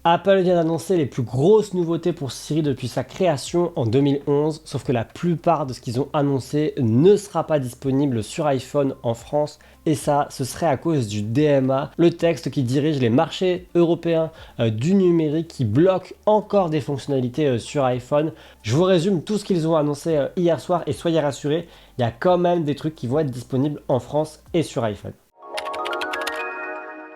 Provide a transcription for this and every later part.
Apple vient d'annoncer les plus grosses nouveautés pour Siri depuis sa création en 2011, sauf que la plupart de ce qu'ils ont annoncé ne sera pas disponible sur iPhone en France, et ça, ce serait à cause du DMA, le texte qui dirige les marchés européens du numérique, qui bloque encore des fonctionnalités sur iPhone. Je vous résume tout ce qu'ils ont annoncé hier soir, et soyez rassurés, il y a quand même des trucs qui vont être disponibles en France et sur iPhone.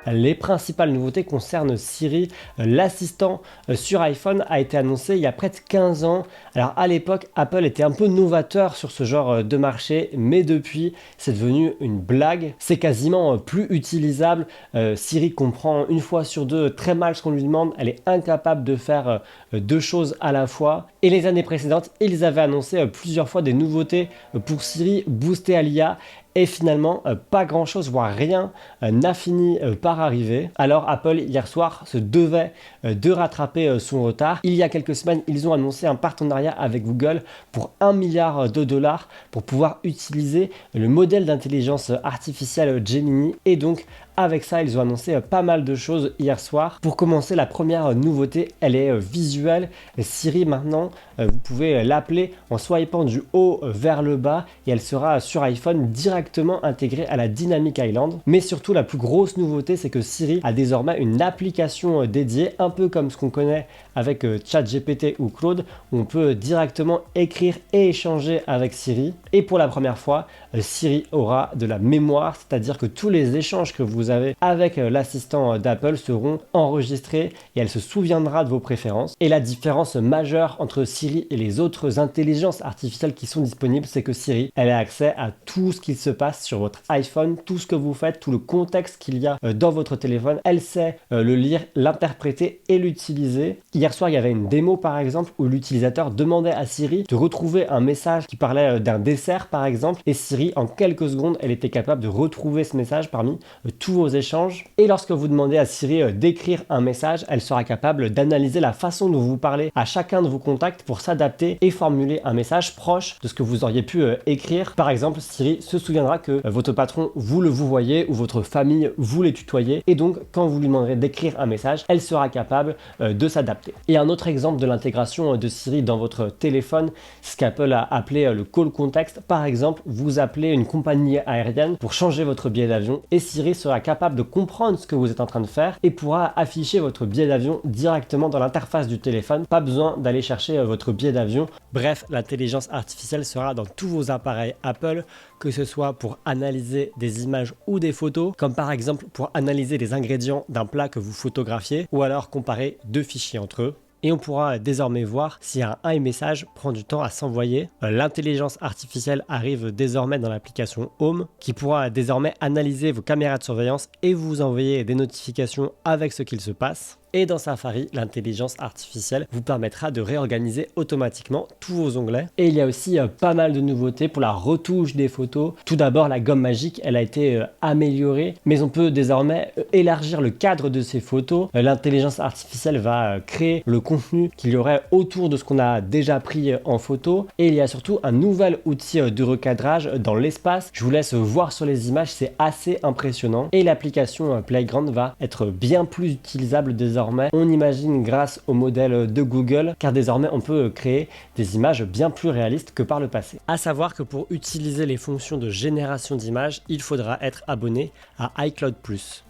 Les principales nouveautés concernent Siri. L'assistant sur iPhone a été annoncé il y a près de 15 ans. Alors à l'époque, Apple était un peu novateur sur ce genre de marché, mais depuis, c'est devenu une blague. C'est quasiment plus utilisable. Siri comprend une fois sur deux très mal ce qu'on lui demande. Elle est incapable de faire deux choses à la fois. Et les années précédentes, ils avaient annoncé plusieurs fois des nouveautés pour Siri boostées à l'IA. Et finalement, pas grand chose, voire rien n'a fini par arriver. Alors Apple, hier soir, se devait de rattraper son retard. Il y a quelques semaines, ils ont annoncé un partenariat avec Google pour 1 milliard de dollars pour pouvoir utiliser le modèle d'intelligence artificielle Gemini. Et donc, avec ça, ils ont annoncé pas mal de choses hier soir. Pour commencer, la première nouveauté, elle est visuelle. Siri, maintenant, vous pouvez l'appeler en swipant du haut vers le bas et elle sera sur iPhone directement intégrée à la Dynamic Island. Mais surtout, la plus grosse nouveauté, c'est que Siri a désormais une application dédiée, un peu comme ce qu'on connaît avec ChatGPT ou Claude, où on peut directement écrire et échanger avec Siri. Et pour la première fois, Siri aura de la mémoire, c'est-à-dire que tous les échanges que vous avez avec l'assistant d'Apple seront enregistrés et elle se souviendra de vos préférences. Et la différence majeure entre Siri et les autres intelligences artificielles qui sont disponibles, c'est que Siri, elle a accès à tout ce qu'il se passe sur votre iPhone, tout ce que vous faites, tout le contexte qu'il y a dans votre téléphone. Elle sait le lire, l'interpréter et l'utiliser. Hier soir, il y avait une démo par exemple où l'utilisateur demandait à Siri de retrouver un message qui parlait d'un dessert par exemple, et Siri, en quelques secondes, elle était capable de retrouver ce message parmi tous vos échanges. Et lorsque vous demandez à Siri d'écrire un message, elle sera capable d'analyser la façon dont vous parlez à chacun de vos contacts pour s'adapter et formuler un message proche de ce que vous auriez pu écrire. Par exemple, Siri se souviendra que votre patron, vous le vous voyez, ou votre famille, vous les tutoyez, et donc quand vous lui demanderez d'écrire un message, elle sera capable de s'adapter. Et un autre exemple de l'intégration de Siri dans votre téléphone, c'est ce qu'Apple a appelé le call context. Par exemple, vous appelez une compagnie aérienne pour changer votre billet d'avion et Siri sera capable de comprendre ce que vous êtes en train de faire et pourra afficher votre billet d'avion directement dans l'interface du téléphone. Pas besoin d'aller chercher votre billet d'avion. Bref, l'intelligence artificielle sera dans tous vos appareils Apple, que ce soit pour analyser des images ou des photos, comme par exemple pour analyser les ingrédients d'un plat que vous photographiez, ou alors comparer deux fichiers entre eux. Et on pourra désormais voir si un iMessage prend du temps à s'envoyer. L'intelligence artificielle arrive désormais dans l'application Home, qui pourra désormais analyser vos caméras de surveillance et vous envoyer des notifications avec ce qu'il se passe. Et dans Safari, l'intelligence artificielle vous permettra de réorganiser automatiquement tous vos onglets. Et il y a aussi pas mal de nouveautés pour la retouche des photos. Tout d'abord, la gomme magique, elle a été améliorée, mais on peut désormais élargir le cadre de ces photos. L'intelligence artificielle va créer le contenu qu'il y aurait autour de ce qu'on a déjà pris en photo. Et il y a surtout un nouvel outil de recadrage dans l'espace. Je vous laisse voir sur les images, c'est assez impressionnant. Et l'application Playground va être bien plus utilisable désormais. On imagine grâce au modèle de Google, car désormais on peut créer des images bien plus réalistes que par le passé. À savoir que pour utiliser les fonctions de génération d'images, il faudra être abonné à iCloud+.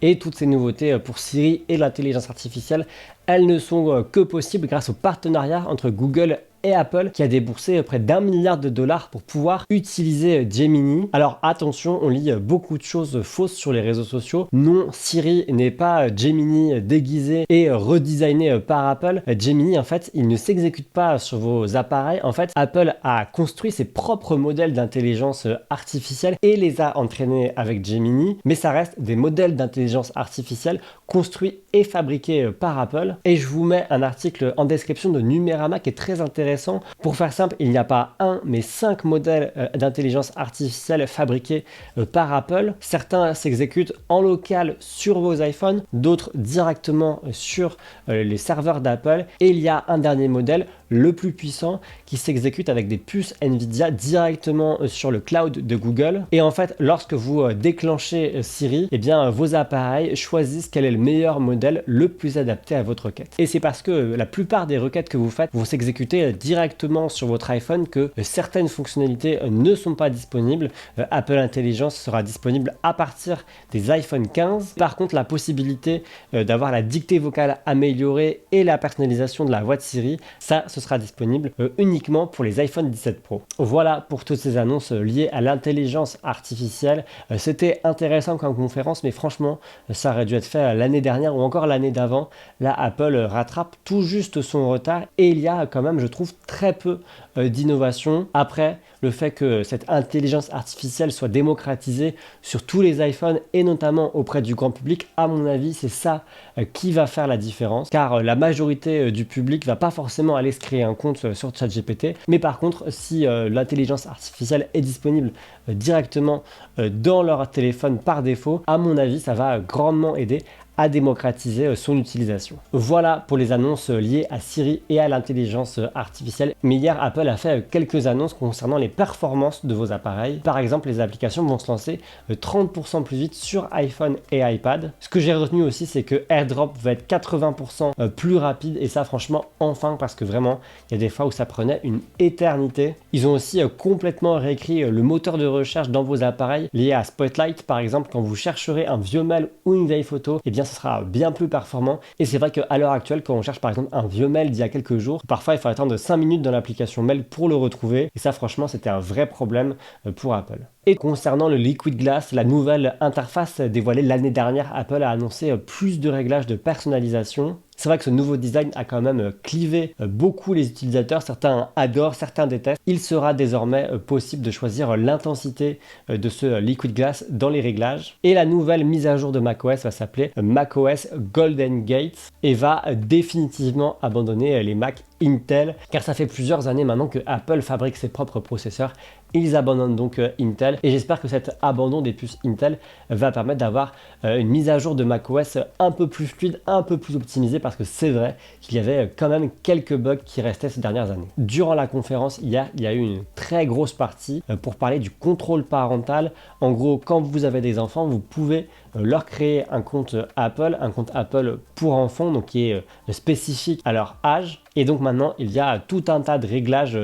Et toutes ces nouveautés pour Siri et l'intelligence artificielle, elles ne sont que possibles grâce au partenariat entre Google et Apple qui a déboursé près d'1 milliard de dollars pour pouvoir utiliser Gemini. Alors attention, on lit beaucoup de choses fausses sur les réseaux sociaux. Non, Siri n'est pas Gemini déguisé et redesigné par Apple. Gemini, en fait, il ne s'exécute pas sur vos appareils. En fait, Apple a construit ses propres modèles d'intelligence artificielle et les a entraînés avec Gemini, mais ça reste des modèles d'intelligence artificielle construits et fabriqués par Apple. Et je vous mets un article en description de Numérama qui est très intéressant intéressant. Pour faire simple, il n'y a pas un, mais 5 modèles d'intelligence artificielle fabriqués par Apple. Certains s'exécutent en local sur vos iPhones, d'autres directement sur les serveurs d'Apple. Et il y a un dernier modèle, le plus puissant, qui s'exécute avec des puces Nvidia directement sur le cloud de Google. Et en fait, lorsque vous déclenchez Siri, eh bien, vos appareils choisissent quel est le meilleur modèle le plus adapté à votre requête. Et c'est parce que la plupart des requêtes que vous faites vont s'exécuter directement sur votre iPhone que certaines fonctionnalités ne sont pas disponibles. Apple Intelligence sera disponible à partir des iPhone 15. Par contre, la possibilité d'avoir la dictée vocale améliorée et la personnalisation de la voix de Siri, ça, ce sera disponible uniquement pour les iPhone 17 Pro. Voilà pour toutes ces annonces liées à l'intelligence artificielle. C'était intéressant comme conférence, mais franchement, ça aurait dû être fait l'année dernière ou encore l'année d'avant. Là, Apple rattrape tout juste son retard et il y a quand même, je trouve, très peu d'innovation. Après, le fait que cette intelligence artificielle soit démocratisée sur tous les iPhones et notamment auprès du grand public, à mon avis, c'est ça qui va faire la différence, car la majorité du public va pas forcément aller se créer un compte sur ChatGPT, mais par contre, si l'intelligence artificielle est disponible directement dans leur téléphone par défaut, à mon avis, ça va grandement aider à démocratiser son utilisation. Voilà pour les annonces liées à Siri et à l'intelligence artificielle. Mais hier, Apple a fait quelques annonces concernant les performances de vos appareils. Par exemple, les applications vont se lancer 30% plus vite sur iPhone et iPad. Ce que j'ai retenu aussi, c'est que AirDrop va être 80% plus rapide. Et ça, franchement, enfin, parce que vraiment, il y a des fois où ça prenait une éternité. Ils ont aussi complètement réécrit le moteur de recherche dans vos appareils lié à Spotlight. Par exemple, quand vous chercherez un vieux mail ou une vieille photo, eh bien, ce sera bien plus performant. Et c'est vrai qu'à l'heure actuelle, quand on cherche par exemple un vieux mail d'il y a quelques jours, parfois il faut attendre 5 minutes dans l'application mail pour le retrouver. Et ça, franchement, c'était un vrai problème pour Apple. Et concernant le Liquid Glass, la nouvelle interface dévoilée l'année dernière, Apple a annoncé plus de réglages de personnalisation. C'est vrai que ce nouveau design a quand même clivé beaucoup les utilisateurs. Certains adorent, certains détestent. Il sera désormais possible de choisir l'intensité de ce Liquid Glass dans les réglages. Et la nouvelle mise à jour de macOS va s'appeler macOS Golden Gate et va définitivement abandonner les Mac Intel, car ça fait plusieurs années maintenant que Apple fabrique ses propres processeurs. Ils abandonnent donc Intel et j'espère que cet abandon des puces Intel va permettre d'avoir une mise à jour de macOS un peu plus fluide, un peu plus optimisée, parce que c'est vrai qu'il y avait quand même quelques bugs qui restaient ces dernières années. Durant la conférence, il y a eu une très grosse partie pour parler du contrôle parental. En gros, quand vous avez des enfants, vous pouvez leur créer un compte Apple pour enfants, donc qui est spécifique à leur âge. Et donc maintenant, il y a tout un tas de réglages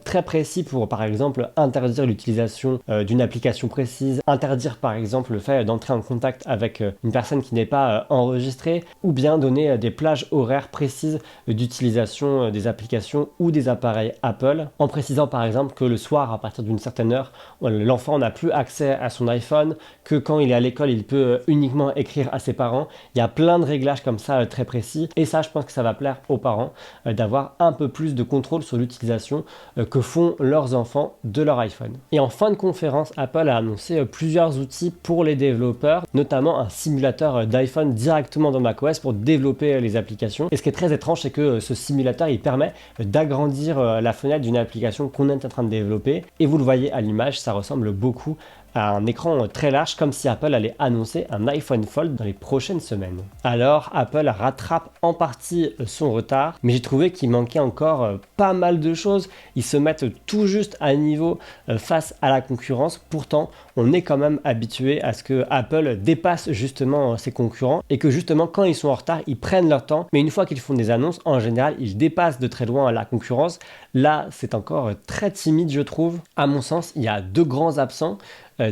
très précis pour, par exemple, interdire l'utilisation d'une application précise, interdire par exemple le fait d'entrer en contact avec une personne qui n'est pas enregistrée, ou bien donner des plages horaires précises d'utilisation des applications ou des appareils Apple, en précisant par exemple que le soir, à partir d'une certaine heure, l'enfant n'a plus accès à son iPhone, que quand il est à l'école, il peut uniquement écrire à ses parents. Il y a plein de réglages comme ça très précis, et ça, je pense que ça va plaire aux parents d'avoir un peu plus de contrôle sur l'utilisation que font leurs enfants de leur iPhone. Et en fin de conférence, Apple a annoncé plusieurs outils pour les développeurs, notamment un simulateur d'iPhone directement dans macOS pour développer les applications. Et ce qui est très étrange, c'est que ce simulateur, il permet d'agrandir la fenêtre d'une application qu'on est en train de développer. Et vous le voyez à l'image, ça ressemble beaucoup à un écran très large, comme si Apple allait annoncer un iPhone Fold dans les prochaines semaines. Alors Apple rattrape en partie son retard, mais j'ai trouvé qu'il manquait encore pas mal de choses. Ils se mettent tout juste à niveau face à la concurrence. Pourtant, on est quand même habitué à ce que Apple dépasse justement ses concurrents et que justement quand ils sont en retard, ils prennent leur temps. Mais une fois qu'ils font des annonces, en général, ils dépassent de très loin la concurrence. Là, c'est encore très timide, je trouve. À mon sens, il y a deux grands absents.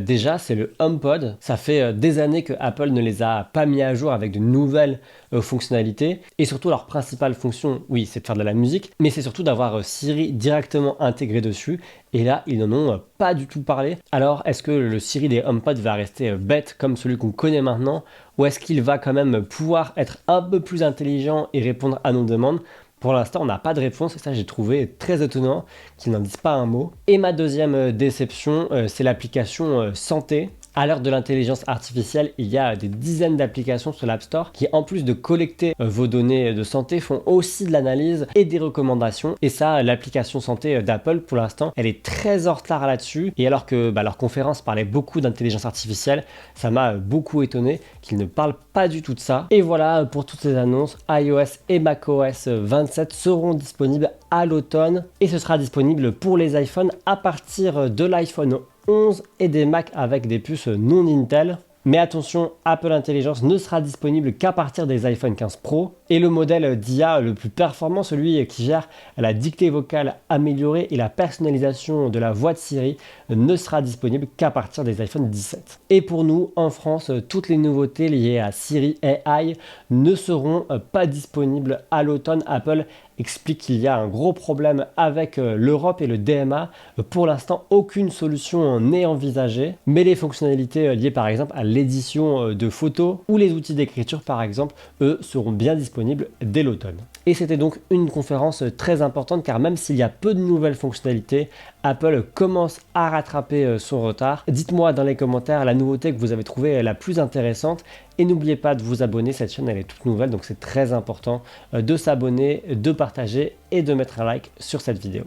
Déjà, c'est le HomePod. Ça fait des années que Apple ne les a pas mis à jour avec de nouvelles fonctionnalités. Et surtout, leur principale fonction, oui, c'est de faire de la musique, mais c'est surtout d'avoir Siri directement intégré dessus. Et là, ils n'en ont pas du tout parlé. Alors, est-ce que le Siri des HomePod va rester bête comme celui qu'on connaît maintenant, ou est-ce qu'il va quand même pouvoir être un peu plus intelligent et répondre à nos demandes? Pour l'instant, on n'a pas de réponse et ça, j'ai trouvé très étonnant qu'ils n'en disent pas un mot. Et ma deuxième déception, c'est l'application santé. À l'heure de l'intelligence artificielle, il y a des dizaines d'applications sur l'App Store qui, en plus de collecter vos données de santé, font aussi de l'analyse et des recommandations. Et ça, l'application santé d'Apple, pour l'instant, elle est très en retard là-dessus. Et alors que leur conférence parlait beaucoup d'intelligence artificielle, ça m'a beaucoup étonné qu'ils ne parlent pas du tout de ça. Et voilà pour toutes ces annonces. iOS et macOS 27 seront disponibles à l'automne et ce sera disponible pour les iPhones à partir de l'iPhone 11 et des Mac avec des puces non Intel. Mais attention, Apple Intelligence ne sera disponible qu'à partir des iPhone 15 Pro et le modèle d'IA le plus performant, celui qui gère la dictée vocale améliorée et la personnalisation de la voix de Siri, ne sera disponible qu'à partir des iPhone 17. Et pour nous, en France, toutes les nouveautés liées à Siri AI ne seront pas disponibles à l'automne. Apple explique qu'il y a un gros problème avec l'Europe et le DMA. Pour l'instant, aucune solution n'est envisagée, mais les fonctionnalités liées par exemple à l'édition de photos ou les outils d'écriture par exemple, eux, seront bien disponibles dès l'automne. Et c'était donc une conférence très importante car même s'il y a peu de nouvelles fonctionnalités, Apple commence à rattraper son retard. Dites-moi dans les commentaires la nouveauté que vous avez trouvée la plus intéressante et n'oubliez pas de vous abonner, cette chaîne elle est toute nouvelle donc c'est très important de s'abonner, de partager et de mettre un like sur cette vidéo.